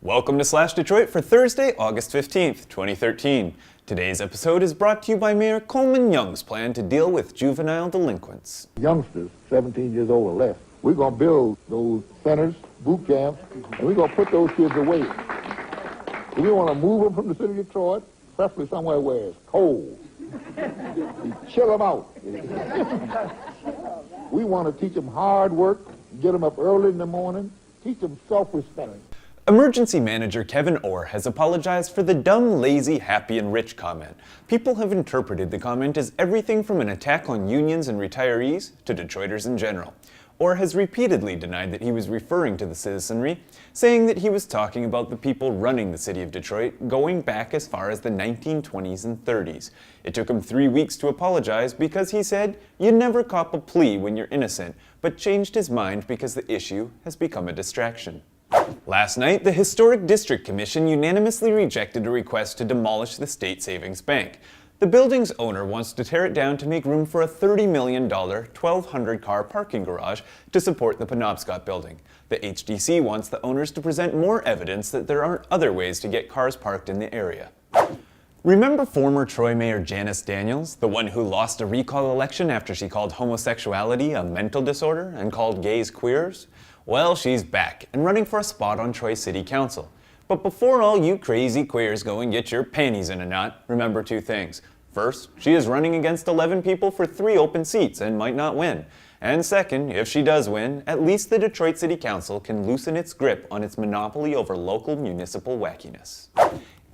Welcome to Slash Detroit for Thursday, August 15th, 2013. Today's episode is brought to you by Mayor Coleman Young's plan to deal with juvenile delinquents. Youngsters, 17 years old or less, we're going to build those centers, boot camps, and we're going to put those kids away. We want to move them from the city of Detroit, preferably somewhere where it's cold. We chill them out. We want to teach them hard work, get them up early in the morning, teach them self-respect. Emergency Manager Kevyn Orr has apologized for the dumb, lazy, happy, and rich comment. People have interpreted the comment as everything from an attack on unions and retirees to Detroiters in general. Orr has repeatedly denied that he was referring to the citizenry, saying that he was talking about the people running the city of Detroit going back as far as the 1920s and 30s. It took him 3 weeks to apologize because he said, "You never cop a plea when you're innocent," but changed his mind because the issue has become a distraction. Last night, the Historic District Commission unanimously rejected a request to demolish the State Savings Bank. The building's owner wants to tear it down to make room for a $30 million, 1,200-car parking garage to support the Penobscot building. The HDC wants the owners to present more evidence that there aren't other ways to get cars parked in the area. Remember former Troy Mayor Janice Daniels, the one who lost a recall election after she called homosexuality a mental disorder and called gays queers? Well, she's back and running for a spot on Troy City Council. But before all you crazy queers go and get your panties in a knot, remember two things. First, she is running against 11 people for 3 open seats and might not win. And second, if she does win, at least the Detroit City Council can loosen its grip on its monopoly over local municipal wackiness.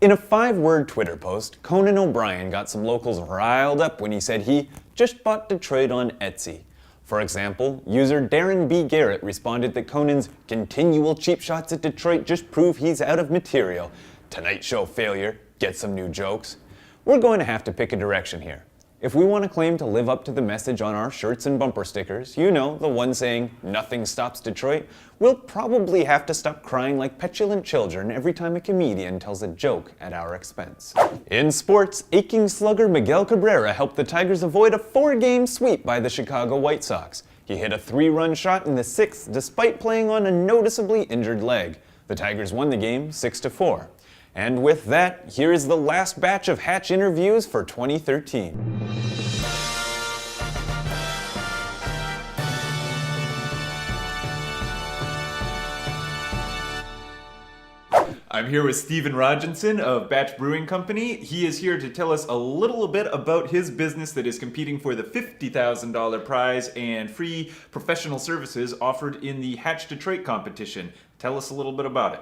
In a 5-word Twitter post, Conan O'Brien got some locals riled up when he said he just bought Detroit on Etsy. For example, user Darren B. Garrett responded that Conan's continual cheap shots at Detroit just prove he's out of material. Tonight Show failure, get some new jokes. We're going to have to pick a direction here. If we want to claim to live up to the message on our shirts and bumper stickers, you know, the one saying, "Nothing stops Detroit," we'll probably have to stop crying like petulant children every time a comedian tells a joke at our expense. In sports, aching slugger Miguel Cabrera helped the Tigers avoid a 4-game sweep by the Chicago White Sox. He hit a 3-run shot in the 6th despite playing on a noticeably injured leg. The Tigers won the game 6-4. And with that, here is the last batch of Hatch interviews for 2013. I'm here with Stephen Rogenson of Batch Brewing Company. He is here to tell us a little bit about his business that is competing for the $50,000 prize and free professional services offered in the Hatch Detroit competition. Tell us a little bit about it.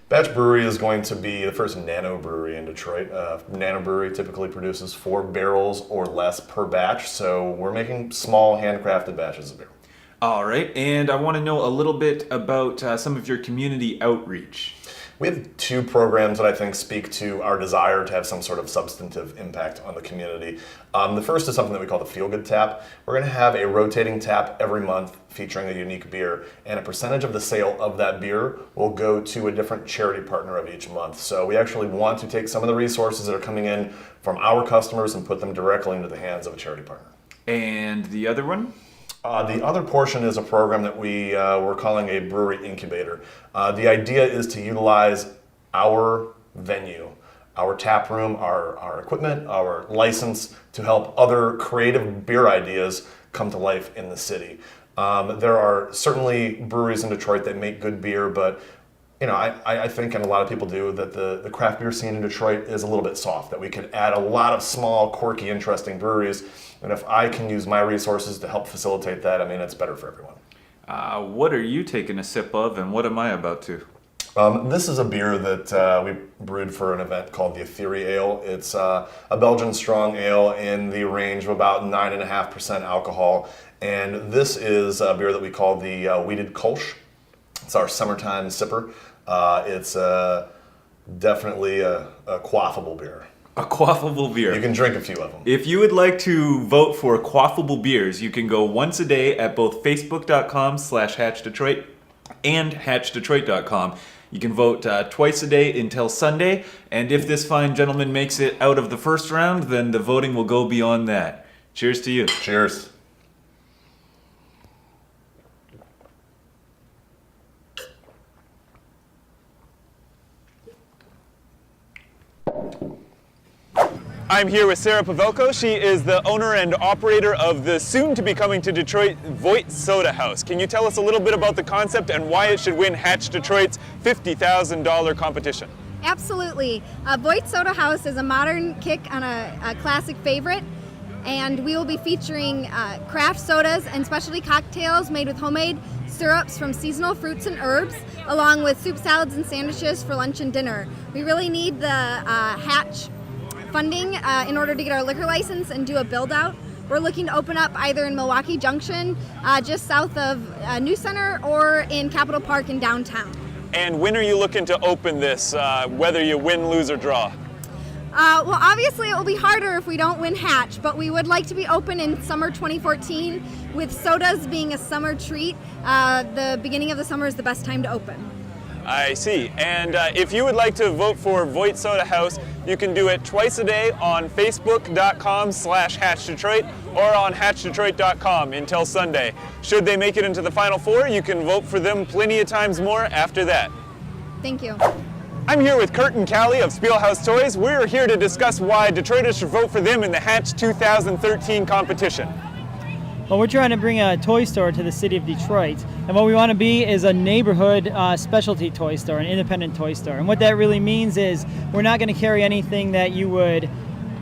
Batch Brewery is going to be the first nano brewery in Detroit. Nano brewery typically produces 4 barrels or less per batch, so we're making small handcrafted batches of beer. All right, and I want to know a little bit about some of your community outreach. We have 2 programs that I think speak to our desire to have some sort of substantive impact on the community. The first is something that we call the Feel Good Tap. We're going to have a rotating tap every month featuring a unique beer, and a percentage of the sale of that beer will go to a different charity partner of each month. So we actually want to take some of the resources that are coming in from our customers and put them directly into the hands of a charity partner. And the other one? The other portion is a program that we're calling a brewery incubator. The idea is to utilize our venue, our tap room, our equipment, our license to help other creative beer ideas come to life in the city. There are certainly breweries in Detroit that make good beer, but you know, I think, and a lot of people do, that the craft beer scene in Detroit is a little bit soft, that we could add a lot of small, quirky, interesting breweries. And if I can use my resources to help facilitate that, I mean, it's better for everyone. What are you taking a sip of, and what am I about to? This is a beer that we brewed for an event called the Ethereal Ale. It's a Belgian strong ale in the range of about 9.5% alcohol. And this is a beer that we call the Weeded Kolsch. It's our summertime sipper. It's definitely a quaffable beer. A quaffable beer. You can drink a few of them. If you would like to vote for quaffable beers, you can go once a day at both Facebook.com/HatchDetroit and HatchDetroit.com. You can vote twice a day until Sunday, and if this fine gentleman makes it out of the first round, then the voting will go beyond that. Cheers to you. Cheers. I'm here with Sarah Pavelko. She is the owner and operator of the soon-to-be coming to Detroit Voight Soda House. Can you tell us a little bit about the concept and why it should win Hatch Detroit's $50,000 competition? Absolutely. Voight Soda House is a modern kick on a classic favorite, and we will be featuring craft sodas and specialty cocktails made with homemade syrups from seasonal fruits and herbs, along with soup, salads, and sandwiches for lunch and dinner. We really need the Hatch funding in order to get our liquor license and do a build out. We're looking to open up either in Milwaukee Junction, just south of New Center, or in Capitol Park in downtown. And when are you looking to open this, whether you win, lose, or draw? Well, obviously it will be harder if we don't win Hatch, but we would like to be open in summer 2014, with sodas being a summer treat. The beginning of the summer is the best time to open. I see. And if you would like to vote for Voight Soda House, you can do it twice a day on Facebook.com/HatchDetroit or on HatchDetroit.com until Sunday. Should they make it into the Final Four, you can vote for them plenty of times more after that. Thank you. I'm here with Kurt and Callie of Spielhaus Toys. We're here to discuss why Detroiters should vote for them in the Hatch 2013 competition. Well, we're trying to bring a toy store to the city of Detroit, and what we want to be is a neighborhood specialty toy store, an independent toy store. And what that really means is we're not going to carry anything that you would,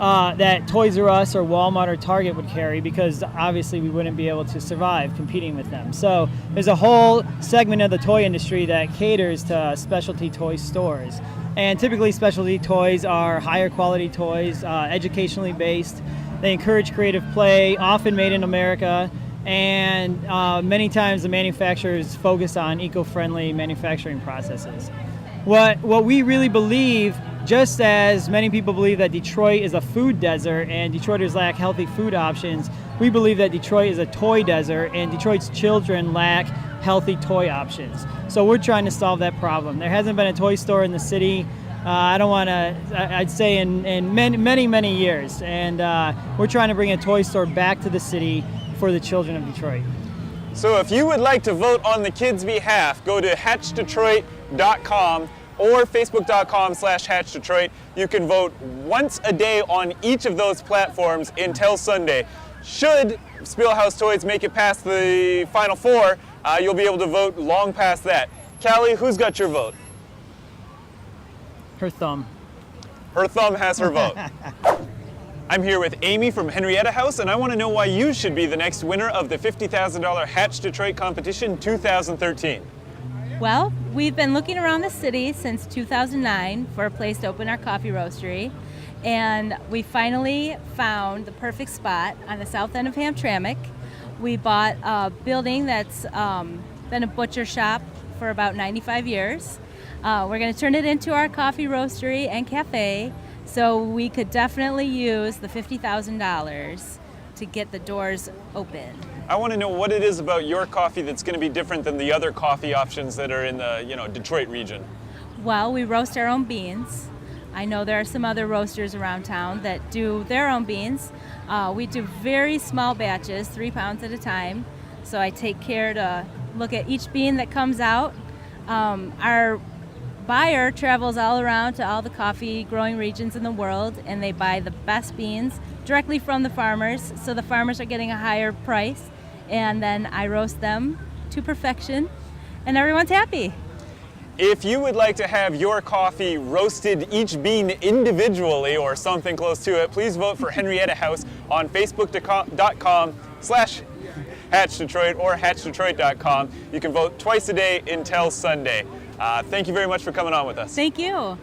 that Toys R Us or Walmart or Target would carry, because obviously we wouldn't be able to survive competing with them. So there's a whole segment of the toy industry that caters to specialty toy stores. And typically specialty toys are higher quality toys, educationally based. They encourage creative play, often made in America, and many times the manufacturers focus on eco-friendly manufacturing processes. What we really believe, just as many people believe that Detroit is a food desert and Detroiters lack healthy food options, we believe that Detroit is a toy desert and Detroit's children lack healthy toy options. So we're trying to solve that problem. There hasn't been a toy store in the city, I'd say in many years, and we're trying to bring a toy store back to the city for the children of Detroit. So if you would like to vote on the kids' behalf, go to HatchDetroit.com or Facebook.com/HatchDetroit. You can vote once a day on each of those platforms until Sunday. Should Spielhaus Toys make it past the Final Four, you'll be able to vote long past that. Callie, who's got your vote? Her thumb. Her thumb has her vote. I'm here with Amy from Henrietta House, and I want to know why you should be the next winner of the $50,000 Hatch Detroit Competition 2013. Well, we've been looking around the city since 2009 for a place to open our coffee roastery, and we finally found the perfect spot on the south end of Hamtramck. We bought a building that's been a butcher shop for about 95 years. We're going to turn it into our coffee roastery and cafe, so we could definitely use the $50,000 to get the doors open. I want to know what it is about your coffee that's going to be different than the other coffee options that are in the Detroit region. Well, we roast our own beans. I know there are some other roasters around town that do their own beans. We do very small batches, 3 pounds at a time, so I take care to look at each bean that comes out. Our buyer travels all around to all the coffee growing regions in the world, and they buy the best beans directly from the farmers, so the farmers are getting a higher price, and then I roast them to perfection and everyone's happy. If you would like to have your coffee roasted, each bean individually or something close to it, please vote for Henrietta House on Facebook.com/HatchDetroit or HatchDetroit.com. You can vote twice a day until Sunday. Thank you very much for coming on with us. Thank you.